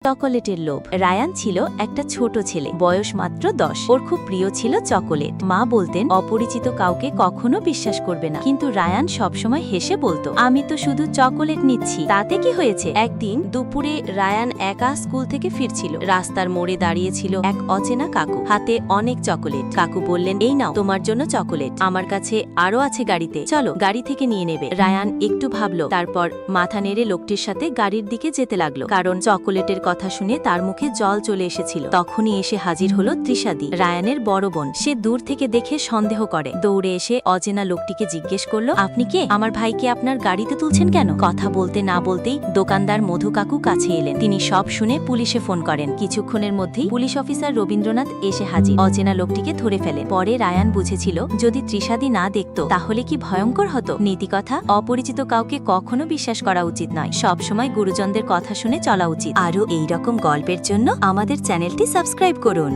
চকোলেটের লোভ। রায়ান ছিল একটা ছোট ছেলে, বয়স মাত্র 10। ওর খুব প্রিয় ছিল চকোলেট। মা বলতেন অপরিচিত কাউকে কখনো বিশ্বাস করবে না, কিন্তু রায়ান সবসময় হেসে বলতো, আমি তো শুধু চকোলেট নিচ্ছি, তাতে কি হয়েছে। একদিন দুপুরে রায়ান একা স্কুল থেকে ফিরছিল। রাস্তার মোড়ে দাঁড়িয়েছিল এক অচেনা কাকু, হাতে অনেক চকোলেট। কাকু বললেন, এই নাও তোমার জন্য চকোলেট, আমার কাছে আরো আছে গাড়িতে, চলো গাড়ি থেকে নিয়ে নেবে। রায়ান একটু ভাবলো, তারপর মাথা নেড়ে লোকটির সাথে গাড়ির দিকে যেতে লাগলো, কারণ চকোলেটের কথা শুনে তার মুখে জল চলে এসেছিল। তখনই এসে হাজির হলো তৃষাদি, রায়ানের বড় বোন। সে দূর থেকে দেখে সন্দেহ করে, দৌড়ে এসে অচেনা লোকটিকে জিজ্ঞেস করলো, আপনি কে? আমার ভাইকে আপনার গাড়িতে তুলছেন কেন? কথা বলতে না বলতেই দোকানদার মধু কাকু কাছে এলেন। তিনি সব শুনে পুলিশে ফোন করেন। কিছুক্ষণের মধ্যেই পুলিশ অফিসার রবীন্দ্রনাথ এসে হাজির। অচেনা লোকটিকে ধরে ফেলেন। পরে রায়ান বুঝেছিল, যদি তৃষাদি না দেখত তাহলে কি ভয়ঙ্কর হতো। নীতিকথা, অপরিচিত কাউকে কখনো বিশ্বাস করা উচিত নয়, সবসময় গুরুজনদের কথা শুনে চলা উচিত। আরও এইরকম গল্পের জন্য আমাদের চ্যানেলটি সাবস্ক্রাইব করুন।